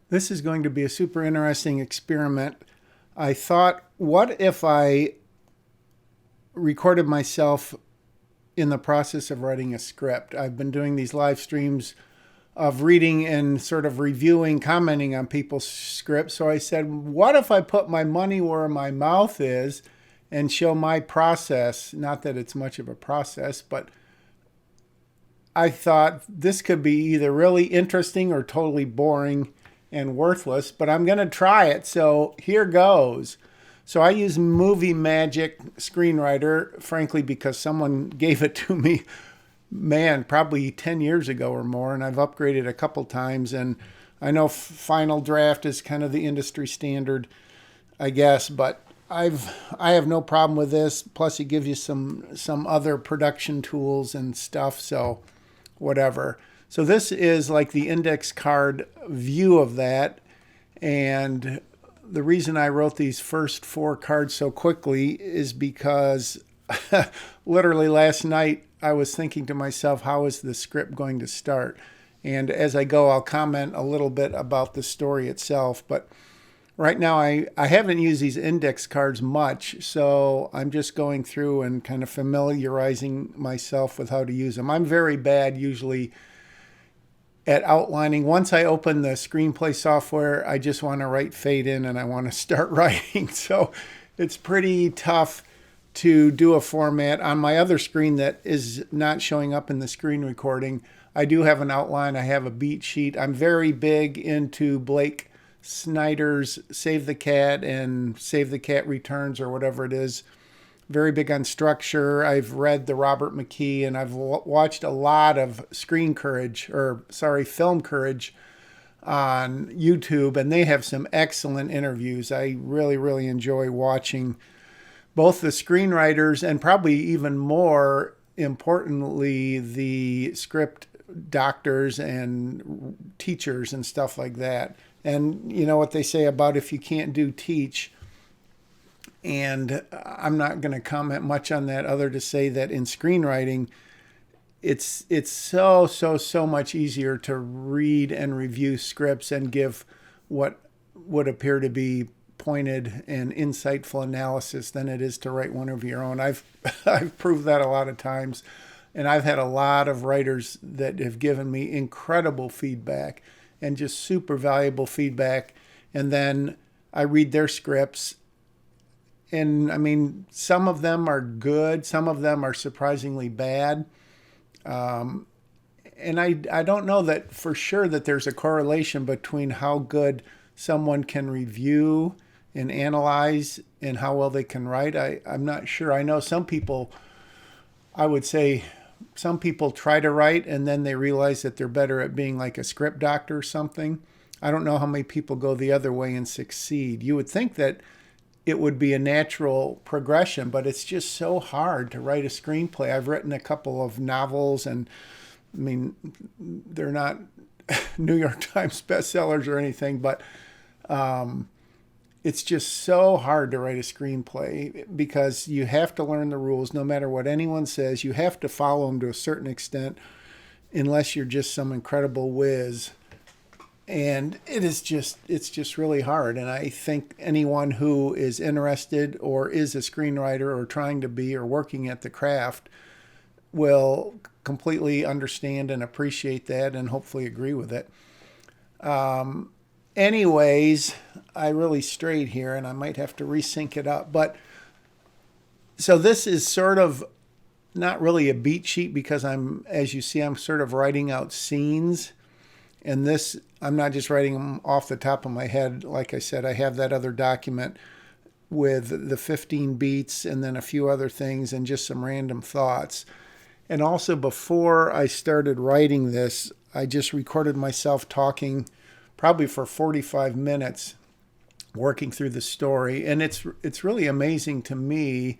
This is going to be a super interesting experiment. I thought, what if I recorded myself in the process of writing a script? I've been doing these live streams of reading and sort of reviewing, commenting on people's scripts. So I said, what if I put my money where my mouth is and show my process? Not that it's much of a process, but I thought this could be either really interesting or totally boring and worthless, but I'm going to try it. So here goes. So I use Movie Magic Screenwriter, frankly, because someone gave it to me, man, probably 10 years ago or more, and I've upgraded a couple times. And I know Final Draft is kind of the industry standard, I guess, but I have no problem with this. Plus, it gives you some other production tools and stuff. So whatever. So this is like the index card view of that. And the reason I wrote these first four cards so quickly is because literally last night I was thinking to myself, how is the script going to start? And as I go, I'll comment a little bit about the story itself. But right now, I haven't used these index cards much, so I'm just going through and kind of familiarizing myself with how to use them. I'm very bad usually at outlining. Once I open the screenplay software, I just want to write fade in and I want to start writing. So it's pretty tough to do a format. On my other screen that is not showing up in the screen recording, I do have an outline. I have a beat sheet. I'm very big into Blake Snyder's Save the Cat and Save the Cat Returns or whatever it is. Very big on structure. I've read the Robert McKee and I've watched a lot of Film Courage on YouTube, and they have some excellent interviews. I really, really enjoy watching both the screenwriters and probably even more importantly, the script doctors and teachers and stuff like that. And you know what they say about if you can't do, teach. And I'm not going to comment much on that other to say that in screenwriting, it's so much easier to read and review scripts and give what would appear to be pointed and insightful analysis than it is to write one of your own. I've I've proved that a lot of times, and I've had a lot of writers that have given me incredible feedback and just super valuable feedback. And then I read their scripts, and I mean, some of them are good, some of them are surprisingly bad. Um, and I don't know that for sure that there's a correlation between how good someone can review and analyze and how well they can write. I'm not sure. I know some people, I would say, some people try to write and then they realize that they're better at being like a script doctor or something. I don't know how many people go the other way and succeed. You would think that it would be a natural progression, but it's just so hard to write a screenplay. I've written a couple of novels, and I mean, they're not New York Times bestsellers or anything, but it's just so hard to write a screenplay because you have to learn the rules no matter what anyone says. You have to follow them to a certain extent, unless you're just some incredible whiz. And it's just really hard. And I think anyone who is interested or is a screenwriter or trying to be or working at the craft will completely understand and appreciate that and hopefully agree with it. Anyways, I really strayed here and I might have to resync it up. But so this is sort of not really a beat sheet because as you see, I'm sort of writing out scenes. And this, I'm not just writing them off the top of my head. Like I said, I have that other document with the 15 beats and then a few other things and just some random thoughts. And also before I started writing this, I just recorded myself talking probably for 45 minutes working through the story. And it's really amazing to me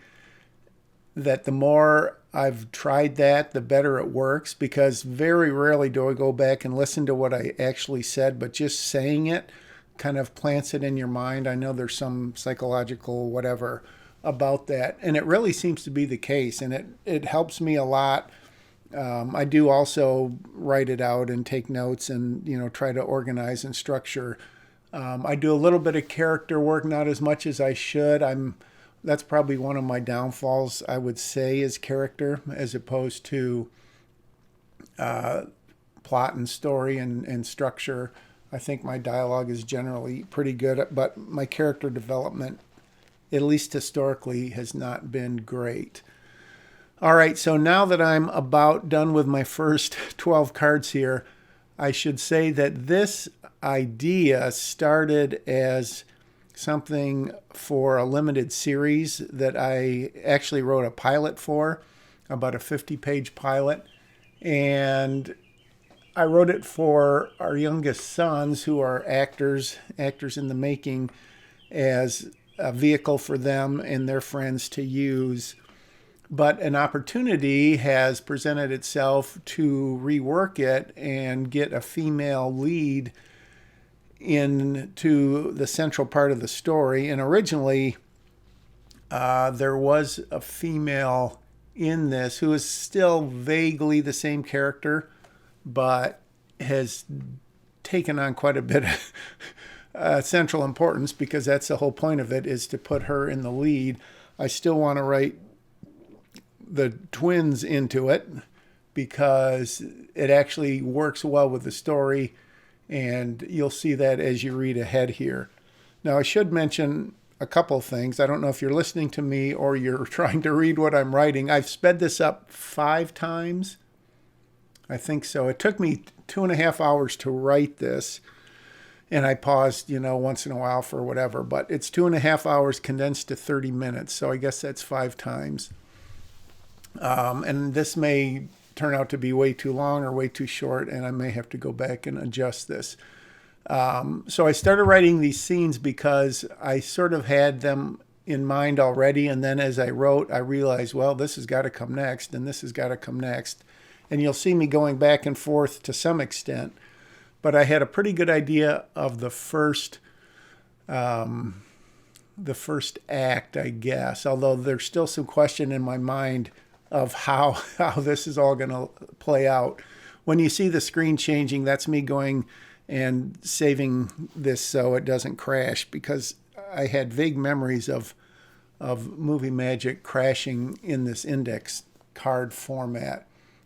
that the more I've tried that, the better it works, because very rarely do I go back and listen to what I actually said, but just saying it kind of plants it in your mind. I know there's some psychological whatever about that, and it really seems to be the case, and it helps me a lot I do also write it out and take notes and, try to organize and structure. I do a little bit of character work, not as much as I should. That's probably one of my downfalls, I would say, is character as opposed to plot and story and structure. I think my dialogue is generally pretty good, but my character development, at least historically, has not been great. All right, so now that I'm about done with my first 12 cards here, I should say that this idea started as something for a limited series that I actually wrote a pilot for, about a 50-page pilot. And I wrote it for our youngest sons, who are actors in the making, as a vehicle for them and their friends to use. But an opportunity has presented itself to rework it and get a female lead into the central part of the story. And originally, there was a female in this who is still vaguely the same character, but has taken on quite a bit of central importance, because that's the whole point of it, is to put her in the lead. I still want to write the twins into it because it actually works well with the story, and you'll see that as you read ahead here. Now, I should mention a couple things. I don't know if you're listening to me or you're trying to read what I'm writing. I've sped this up 5 times. I think so. It took me 2.5 hours to write this, and I paused, once in a while for whatever, but it's 2.5 hours condensed to 30 minutes. So I guess that's 5 times. And this may turn out to be way too long or way too short, and I may have to go back and adjust this. So I started writing these scenes because I sort of had them in mind already, and then as I wrote, I realized, well, this has got to come next, and this has got to come next. And you'll see me going back and forth to some extent, but I had a pretty good idea of the first act, I guess, although there's still some question in my mind of how this is all going to play out. When you see the screen changing, that's me going and saving this so it doesn't crash, because I had vague memories of Movie Magic crashing in this index card format.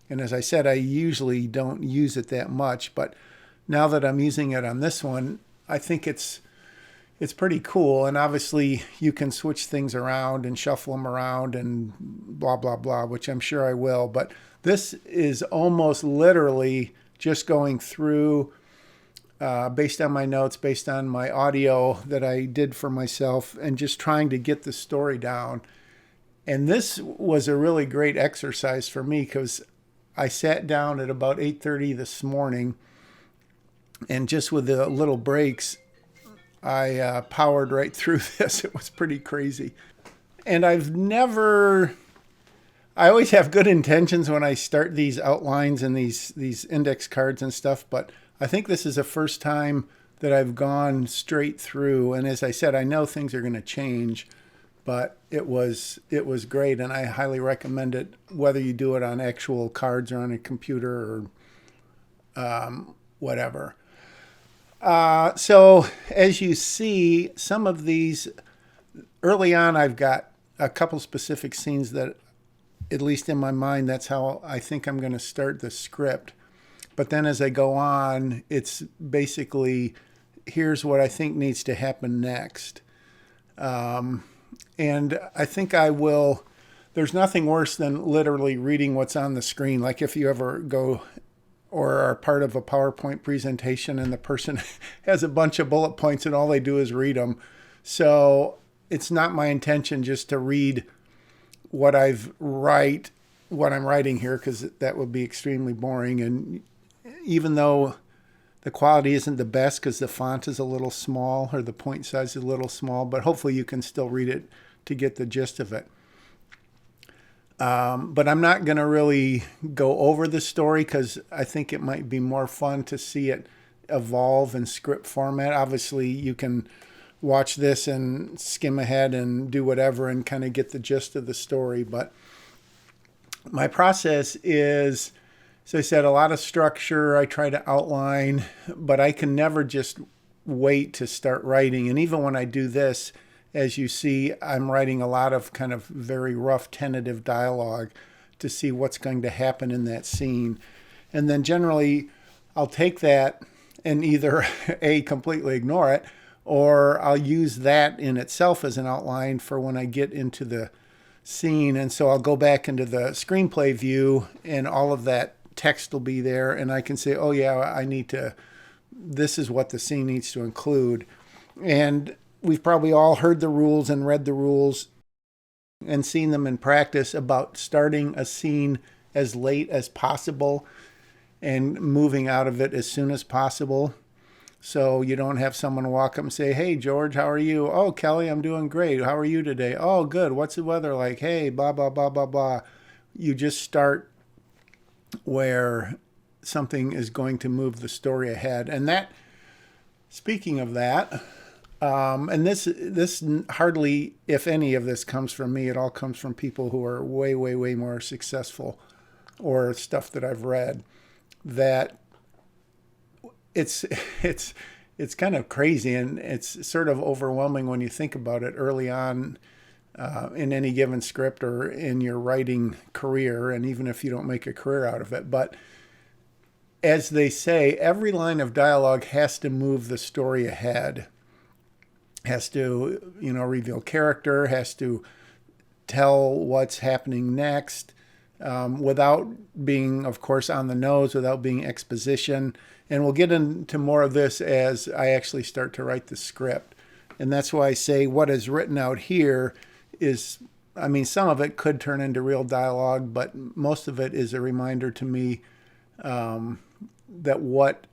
And as I said, I usually don't use it that much, but now that I'm using it on this one, I think it's pretty cool. And obviously you can switch things around and shuffle them around and blah, blah, blah, which I'm sure I will. But this is almost literally just going through, based on my notes, based on my audio that I did for myself, and just trying to get the story down. And this was a really great exercise for me, because I sat down at about 8:30 this morning, and just with the little breaks, I powered right through this. It was pretty crazy. And I always have good intentions when I start these outlines and these index cards and stuff, but I think this is the first time that I've gone straight through. And as I said, I know things are going to change, but it was great, and I highly recommend it, whether you do it on actual cards or on a computer or whatever. So as you see, some of these, early on, I've got a couple specific scenes that, at least in my mind, that's how I think I'm going to start the script. But then as I go on, it's basically, here's what I think needs to happen next. And I think I will, there's nothing worse than literally reading what's on the screen. Like if you ever go or are part of a PowerPoint presentation and the person has a bunch of bullet points and all they do is read them. So it's not my intention just to read what I'm writing here, because that would be extremely boring. And even though the quality isn't the best because the font is a little small or the point size is a little small, but hopefully you can still read it to get the gist of it. But I'm not going to really go over the story, because I think it might be more fun to see it evolve in script format. Obviously, you can watch this and skim ahead and do whatever and kind of get the gist of the story. But my process is, as I said, a lot of structure. I try to outline, but I can never just wait to start writing. And even when I do this, as you see, I'm writing a lot of kind of very rough, tentative dialogue to see what's going to happen in that scene. And then generally, I'll take that and either A, completely ignore it, or I'll use that in itself as an outline for when I get into the scene. And so I'll go back into the screenplay view and all of that text will be there. And I can say, oh, yeah, this is what the scene needs to include. And we've probably all heard the rules and read the rules and seen them in practice about starting a scene as late as possible and moving out of it as soon as possible. So you don't have someone walk up and say, hey, George, how are you? Oh, Kelly, I'm doing great. How are you today? Oh, good. What's the weather like? Hey, blah, blah, blah, blah, blah. You just start where something is going to move the story ahead. And that, speaking of that, and this hardly, if any of this comes from me, it all comes from people who are way, way, way more successful or stuff that I've read, that it's kind of crazy and it's sort of overwhelming when you think about it early on in any given script or in your writing career, and even if you don't make a career out of it. But as they say, every line of dialogue has to move the story ahead, has to, reveal character, has to tell what's happening next, without being, of course, on the nose, without being exposition. And we'll get into more of this as I actually start to write the script. And that's why I say what is written out here is, some of it could turn into real dialogue, but most of it is a reminder to me that what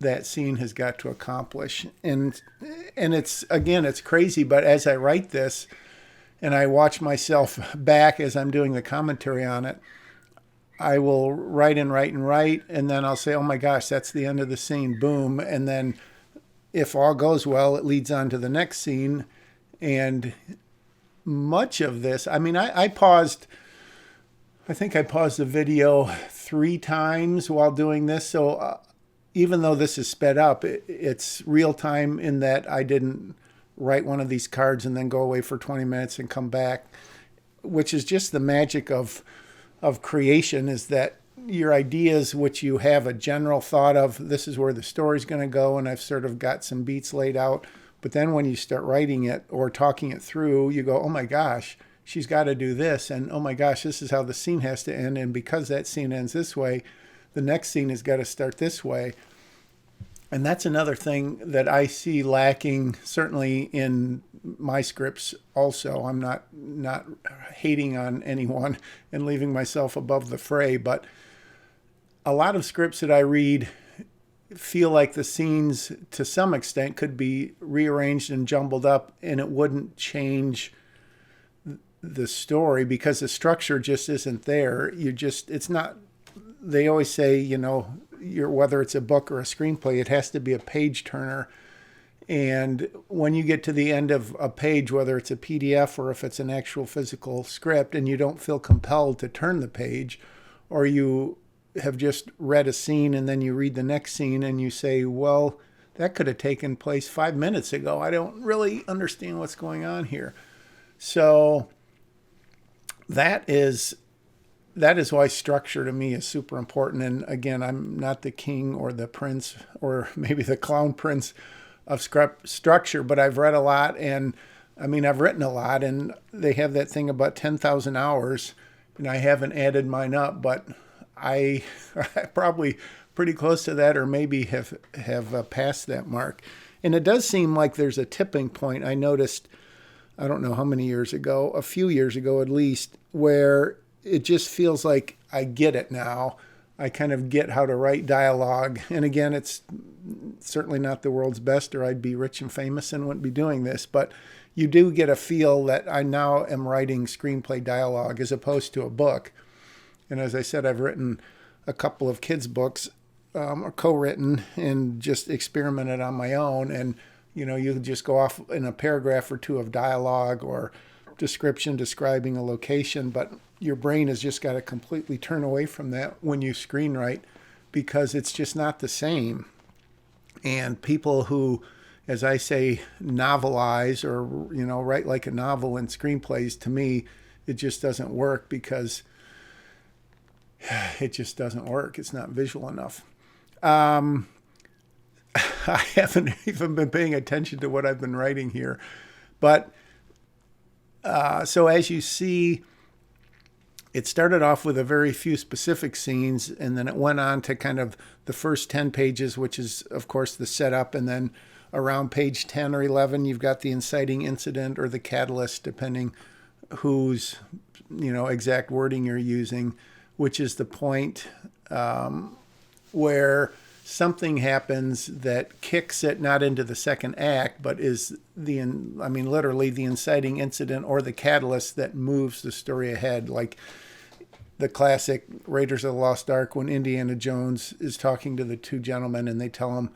that scene has got to accomplish. And it's crazy, but as I write this and I watch myself back as I'm doing the commentary on it, I will write and write and write, and then I'll say, oh my gosh, that's the end of the scene, boom. And then if all goes well, it leads on to the next scene. And much of this, I think I paused the video 3 times while doing this. So even though this is sped up, it's real time in that I didn't write one of these cards and then go away for 20 minutes and come back, which is just the magic of creation, is that your ideas, which you have a general thought of, this is where the story's going to go, and I've sort of got some beats laid out. But then when you start writing it or talking it through, you go, oh my gosh, she's got to do this. And oh my gosh, this is how the scene has to end. And because that scene ends this way, the next scene has got to start this way. And that's another thing that I see lacking, certainly in my scripts also. I'm not hating on anyone and leaving myself above the fray, but a lot of scripts that I read feel like the scenes, to some extent, could be rearranged and jumbled up, and it wouldn't change the story because the structure just isn't there. It's not, they always say, whether it's a book or a screenplay, it has to be a page turner. And when you get to the end of a page, whether it's a PDF or if it's an actual physical script, and you don't feel compelled to turn the page, or you have just read a scene and then you read the next scene and you say, well, that could have taken place 5 minutes ago. I don't really understand what's going on here. So that is why structure to me is super important. And again, I'm not the king or the prince or maybe the clown prince of structure, but I've read a lot, and I've written a lot, and they have that thing about 10,000 hours, and I haven't added mine up, but I probably pretty close to that, or maybe have passed that mark. And it does seem like there's a tipping point. I noticed, I don't know how many years ago, a few years ago at least, where it just feels like I get it now. I kind of get how to write dialogue. And again, it's certainly not the world's best, or I'd be rich and famous and wouldn't be doing this. But you do get a feel that I now am writing screenplay dialogue as opposed to a book. And as I said, I've written a couple of kids' books, or co-written, and just experimented on my own. And, you just go off in a paragraph or two of dialogue or description describing a location, but your brain has just got to completely turn away from that when you screenwrite because it's just not the same. And people who, as I say, novelize or, write like a novel in screenplays, to me, it just doesn't work because it just doesn't work. It's not visual enough. I haven't even been paying attention to what I've been writing here. But so as you see, it started off with a very few specific scenes, and then it went on to kind of the first 10 pages, which is, of course, the setup. And then around page 10 or 11, you've got the inciting incident or the catalyst, depending whose, exact wording you're using, which is the point where something happens that kicks it not into the second act, but is literally the inciting incident or the catalyst that moves the story ahead. Like the classic Raiders of the Lost Ark, when Indiana Jones is talking to the two gentlemen and they tell him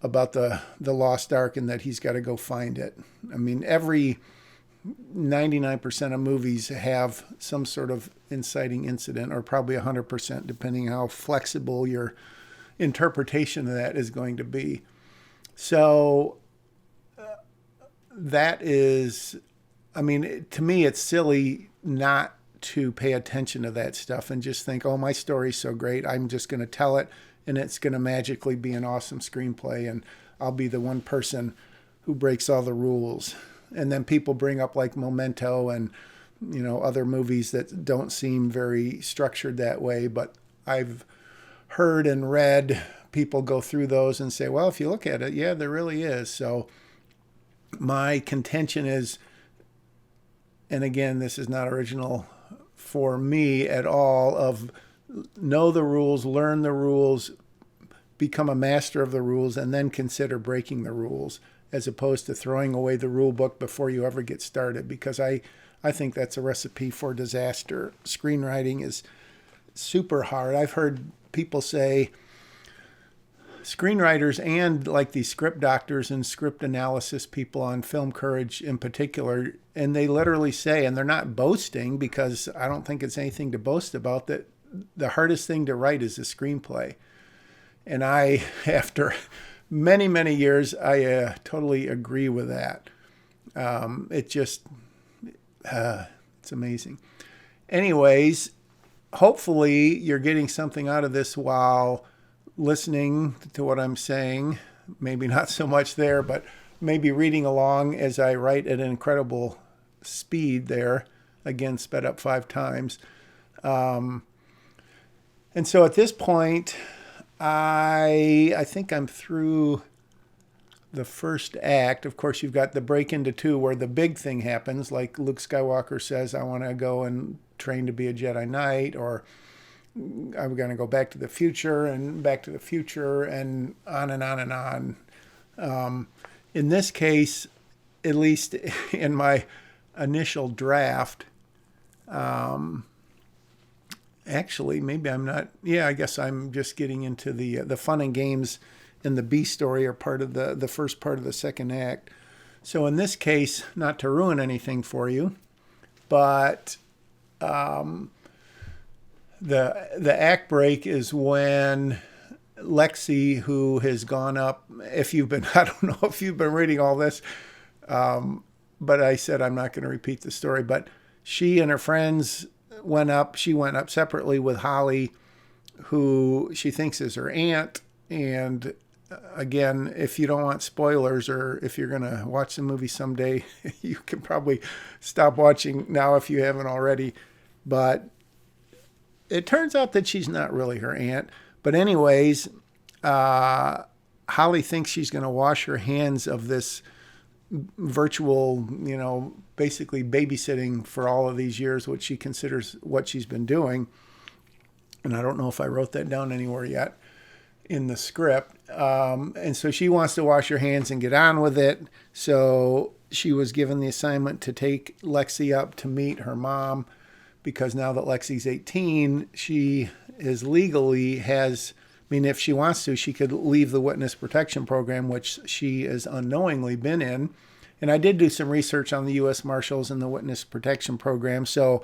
about the Lost Ark and that he's got to go find it. Every 99% of movies have some sort of inciting incident, or probably 100%, depending how flexible your interpretation of that is going to be. So that is, to me, it's silly not to pay attention to that stuff and just think, oh, my story's so great, I'm just going to tell it and it's going to magically be an awesome screenplay and I'll be the one person who breaks all the rules. And then people bring up like Memento and, other movies that don't seem very structured that way, but I've heard and read people go through those and say, well, if you look at it, yeah, there really is. So my contention is, and again, this is not original for me at all, of know the rules, learn the rules, become a master of the rules, and then consider breaking the rules, as opposed to throwing away the rule book before you ever get started, because I think that's a recipe for disaster. Screenwriting is super hard. I've heard people say, screenwriters and like these script doctors and script analysis people on Film Courage in particular, and they literally say, and they're not boasting because I don't think it's anything to boast about, that the hardest thing to write is a screenplay. And I, after many, many years, I totally agree with that. It's amazing. Anyways, hopefully you're getting something out of this while listening to what I'm saying. Maybe not so much there, but maybe reading along as I write at an incredible speed there. Again, sped up 5 times. And so at this point, I think I'm through the first act. Of course, you've got the break into 2 where the big thing happens, like Luke Skywalker says, I want to go and train to be a Jedi Knight, or I'm going to go back to the future and back to the future, and on and on and on. In this case, at least in my initial draft, actually, maybe I'm not. Yeah, I guess I'm just getting into the fun and games in the B story, or part of the first part of the second act. So in this case, not to ruin anything for you, but the act break is when Lexi, who has gone up, if you've been, I don't know if you've been reading all this, but I said I'm not going to repeat the story, but she and her friends went up. She went up separately with Holly, who she thinks is her aunt. And again, if you don't want spoilers, or if you're going to watch the movie someday, you can probably stop watching now if you haven't already. But it turns out that she's not really her aunt. But anyways, Holly thinks she's going to wash her hands of this virtual, basically babysitting for all of these years, which she considers what she's been doing. And I don't know if I wrote that down anywhere yet in the script. And so she wants to wash her hands and get on with it. So she was given the assignment to take Lexi up to meet her mom, because now that Lexi's 18, she is legally if she wants to, she could leave the witness protection program, which she has unknowingly been in. And I did do some research on the U.S. Marshals and the Witness Protection Program. So,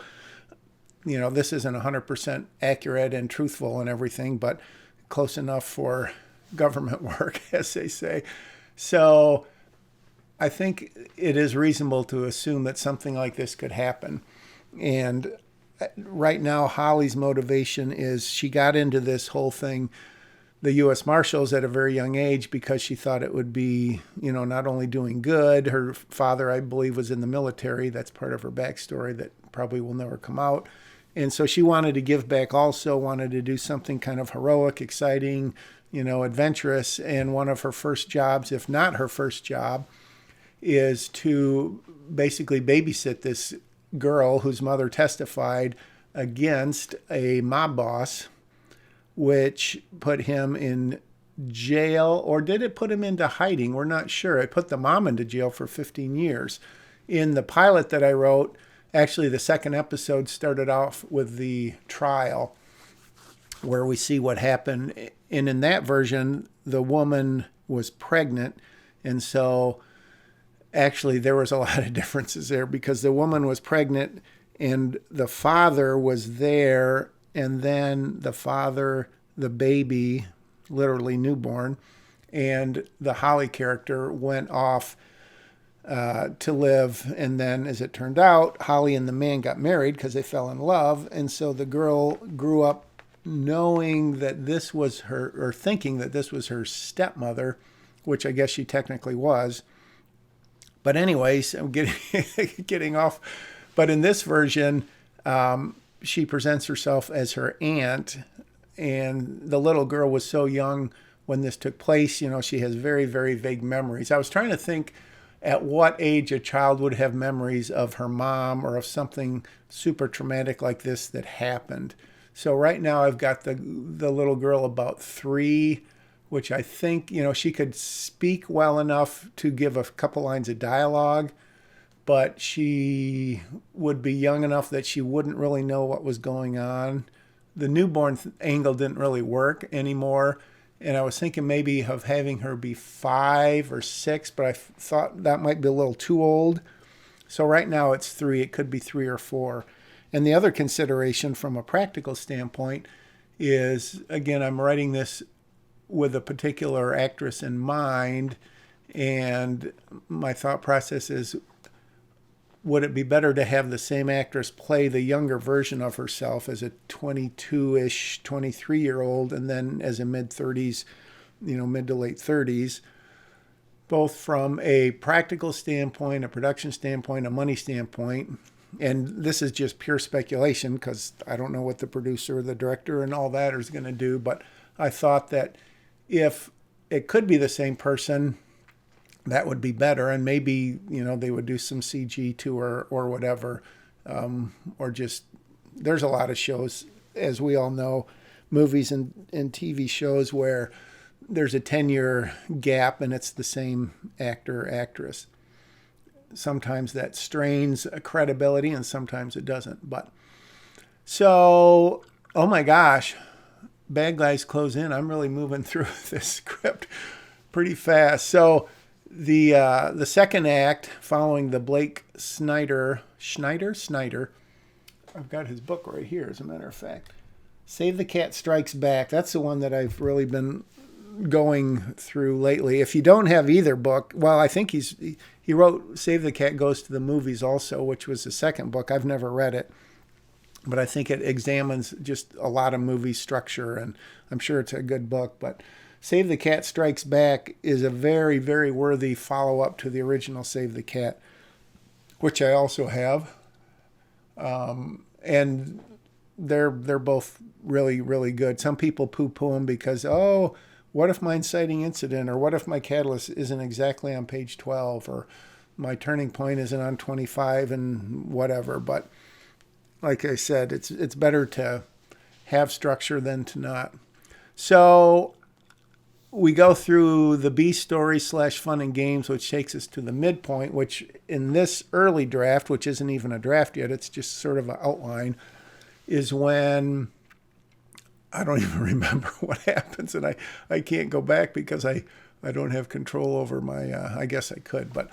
this isn't 100% accurate and truthful and everything, but close enough for government work, as they say. So I think it is reasonable to assume that something like this could happen. And right now, Holly's motivation is she got into this whole thing, the U.S. Marshals, at a very young age because she thought it would be, not only doing good. Her father, I believe, was in the military. That's part of her backstory that probably will never come out. And so she wanted to give back also, wanted to do something kind of heroic, exciting, adventurous. And one of her first jobs, if not her first job, is to basically babysit this girl whose mother testified against a mob boss, which put him in jail, or did it put him into hiding? We're not sure. It put the mom into jail for 15 years. In the pilot that I wrote, actually the second episode started off with the trial where we see what happened. And in that version, the woman was pregnant. And so actually there was a lot of differences there because the woman was pregnant and the father was there. And then the father, the baby, literally newborn, and the Holly character went off to live. And then, as it turned out, Holly and the man got married because they fell in love. And so the girl grew up knowing that this was her, or thinking that this was her stepmother, which I guess she technically was. But anyways, I'm getting off. But in this version, she presents herself as her aunt. And the little girl was so young when this took place. She has very, very vague memories. I was trying to think at what age a child would have memories of her mom or of something super traumatic like this that happened. So right now I've got the little girl about 3, which I think, she could speak well enough to give a couple lines of dialogue, but she would be young enough that she wouldn't really know what was going on. The newborn angle didn't really work anymore. And I was thinking maybe of having her be 5 or 6, but I thought that might be a little too old. So right now it's 3. It could be 3 or 4. And the other consideration from a practical standpoint is, again, I'm writing this with a particular actress in mind. And my thought process is, would it be better to have the same actress play the younger version of herself as a 22-ish, 23-year-old, and then as a mid-30s, mid to late 30s, both from a practical standpoint, a production standpoint, a money standpoint? And this is just pure speculation because I don't know what the producer, the director, and all that is going to do. But I thought that if it could be the same person, that would be better. And maybe, they would do some CG to her or whatever. Or just, there's a lot of shows, as we all know, movies and TV shows where there's a 10-year gap and it's the same actor or actress. Sometimes that strains credibility and sometimes it doesn't. But so, oh my gosh, bad guys close in. I'm really moving through this script pretty fast. So the second act, following the Blake Snyder, I've got his book right here, as a matter of fact. Save the Cat Strikes Back. That's the one that I've really been going through lately. If you don't have either book, well, I think he wrote Save the Cat Goes to the Movies also, which was the second book. I've never read it, but I think it examines just a lot of movie structure, and I'm sure it's a good book. But Save the Cat Strikes Back is a very, very worthy follow-up to the original Save the Cat, which I also have. And they're both really, really good. Some people poo-poo them because, what if my inciting incident, or what if my catalyst isn't exactly on page 12, or my turning point isn't on 25 and whatever. But like I said, it's better to have structure than to not. So we go through the B story / fun and games, which takes us to the midpoint, which in this early draft, which isn't even a draft yet, it's just sort of an outline, is when I don't even remember what happens, and I can't go back because I don't have control over my, I guess I could, but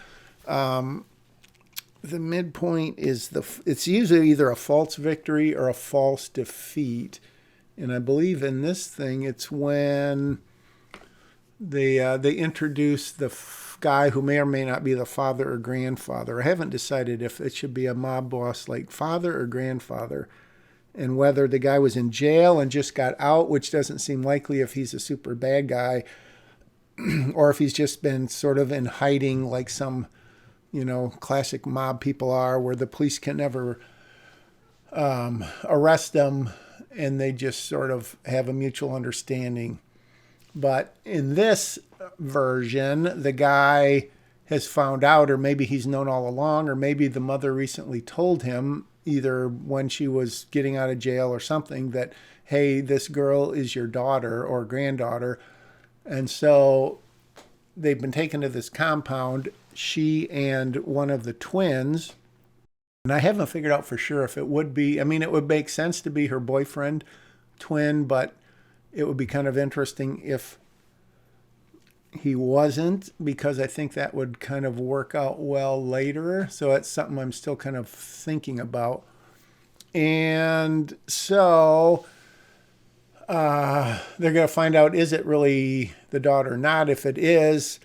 The midpoint is it's usually either a false victory or a false defeat. And I believe in this thing, it's when they introduce the guy who may or may not be the father or grandfather. I haven't decided if it should be a mob boss like father or grandfather, and whether the guy was in jail and just got out, which doesn't seem likely if he's a super bad guy, or if he's just been sort of in hiding like some, classic mob people are, where the police can never arrest them and they just sort of have a mutual understanding. But in this version, the guy has found out, or maybe he's known all along, or maybe the mother recently told him, either when she was getting out of jail or something, that, hey, this girl is your daughter or granddaughter. And so they've been taken to this compound, she and one of the twins. And I haven't figured out for sure if it would be, it would make sense to be her boyfriend twin, but it would be kind of interesting if he wasn't, because I think that would kind of work out well later. So that's something I'm still kind of thinking about. And so they're going to find out, is it really the daughter or not? If it is,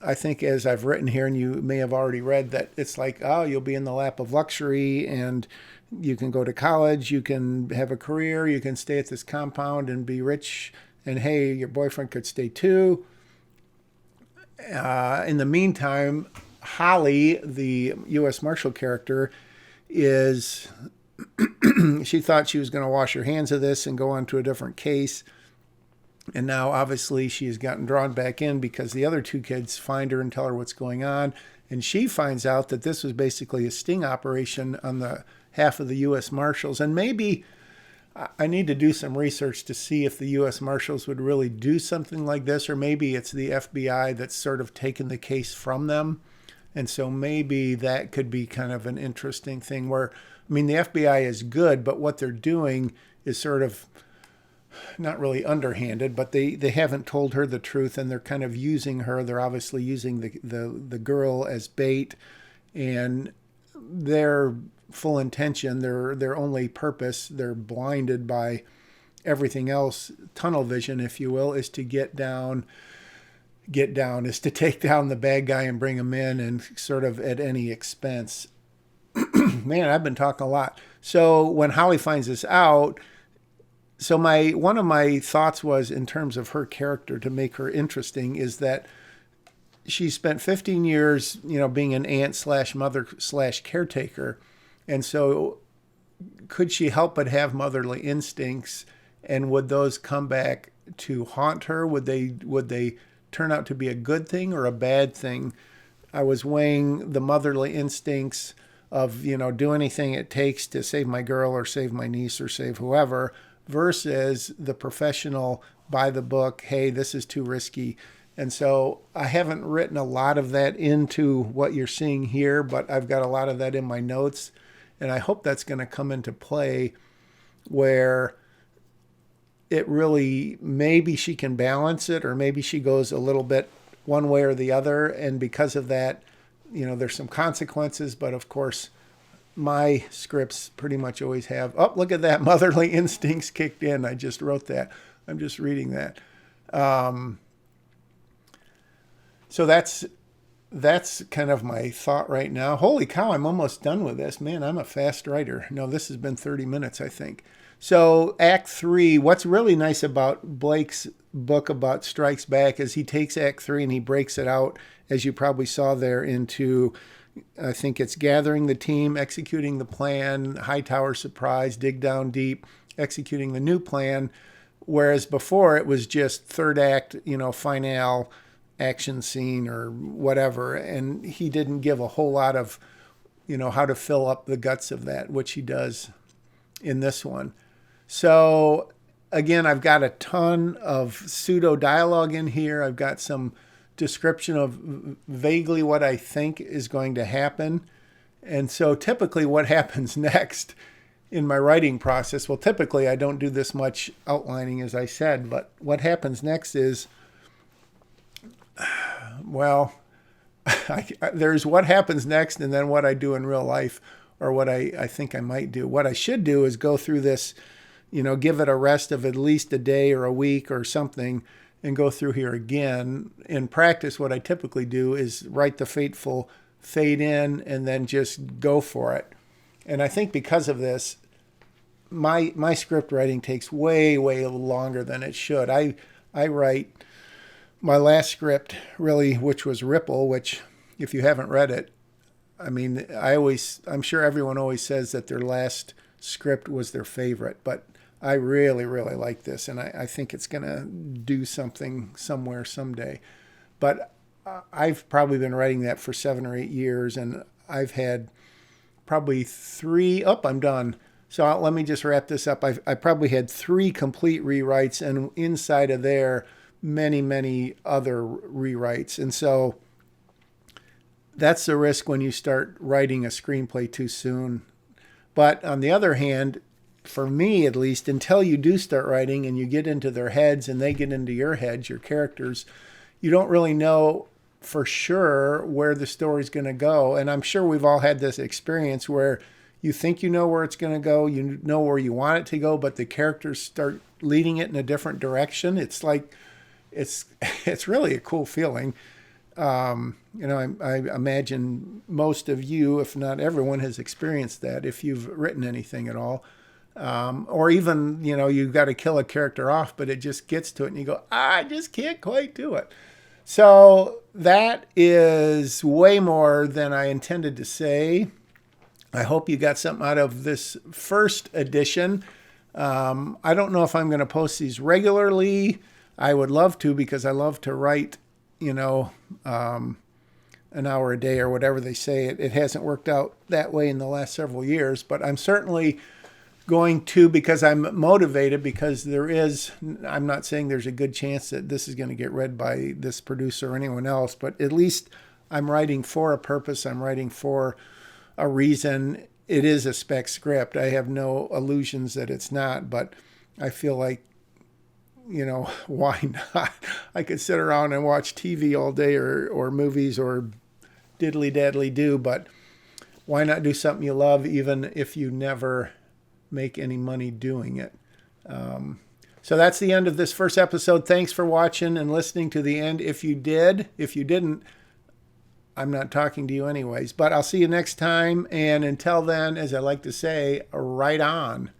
I think, as I've written here, and you may have already read, that it's like, oh, you'll be in the lap of luxury and you can go to college, you can have a career, you can stay at this compound and be rich, and hey, your boyfriend could stay too. In the meantime, Holly, the U.S. Marshal character, is she thought she was going to wash her hands of this and go on to a different case. And now, obviously, she has gotten drawn back in because the other two kids find her and tell her what's going on. And she finds out that this was basically a sting operation on the half of the U.S. Marshals. And maybe I need to do some research to see if the U.S. Marshals would really do something like this, or maybe it's the FBI that's sort of taken the case from them. And so maybe that could be kind of an interesting thing where, the FBI is good, but what they're doing is sort of not really underhanded, but they haven't told her the truth, and they're kind of using her. They're obviously using the girl as bait, and their full intention, their only purpose, they're blinded by everything else, tunnel vision, if you will, is to get down, is to take down the bad guy and bring him in, and sort of at any expense. Man, I've been talking a lot. So when Holly finds this out, so one of my thoughts was, in terms of her character, to make her interesting, is that she spent 15 years, being an aunt / mother / caretaker. And so could she help but have motherly instincts? And would those come back to haunt her? Would they turn out to be a good thing or a bad thing? I was weighing the motherly instincts of, do anything it takes to save my girl or save my niece or save whoever, versus the professional, by the book, hey, this is too risky. And so I haven't written a lot of that into what you're seeing here, but I've got a lot of that in my notes. And I hope that's going to come into play where it really, maybe she can balance it, or maybe she goes a little bit one way or the other. And because of that, there's some consequences. But of course, my scripts pretty much always have, oh, look at that, motherly instincts kicked in. I just wrote that. I'm just reading that. So that's kind of my thought right now. Holy cow, I'm almost done with this. Man, I'm a fast writer. No, this has been 30 minutes, I think. So Act 3, what's really nice about Blake's book about Strikes Back is he takes Act 3 and he breaks it out, as you probably saw there, into, I think it's gathering the team, executing the plan, Hightower surprise, dig down deep, executing the new plan. Whereas before it was just third act, finale, action scene or whatever. And he didn't give a whole lot of, how to fill up the guts of that, which he does in this one. So again, I've got a ton of pseudo dialogue in here. I've got some description of vaguely what I think is going to happen. And so typically what happens next in my writing process, well, typically I don't do this much outlining, as I said, but what happens next is, well, there's what happens next and then what I do in real life, or what I think I might do. What I should do is go through this, give it a rest of at least a day or a week or something, and go through here again. In practice, what I typically do is write the fateful fade in and then just go for it. And I think because of this, my script writing takes way, way longer than it should. I write my last script, really, which was Ripple, which, if you haven't read it, I mean, I'm sure everyone always says that their last script was their favorite, but I really, really like this, and I think it's going to do something somewhere someday. But I've probably been writing that for 7 or 8 years, and I've had probably 3. I'm done. So let me just wrap this up. I probably had 3 complete rewrites, and inside of there, many, many other rewrites. And so that's the risk when you start writing a screenplay too soon. But on the other hand, for me at least, until you do start writing and you get into their heads and they get into your heads, your characters, you don't really know for sure where the story's going to go. And I'm sure we've all had this experience where you think you know where it's going to go, you know where you want it to go, but the characters start leading it in a different direction. It's like, it's really a cool feeling. I imagine most of you, if not everyone, has experienced that if you've written anything at all. Or even, you've got to kill a character off, but it just gets to it and you go, I just can't quite do it. So that is way more than I intended to say. I hope you got something out of this first edition. I don't know if I'm going to post these regularly. I would love to, because I love to write, an hour a day or whatever they say. It hasn't worked out that way in the last several years, but I'm certainly going to, because I'm motivated, because I'm not saying there's a good chance that this is going to get read by this producer or anyone else, but at least I'm writing for a purpose. I'm writing for a reason. It is a spec script. I have no illusions that it's not, but I feel like, why not? I could sit around and watch TV all day or movies or diddly daddly do, but why not do something you love, even if you never make any money doing it? So that's the end of this first episode. Thanks for watching and listening to the end. If you didn't, I'm not talking to you anyways, but I'll see you next time. And until then, as I like to say, right on.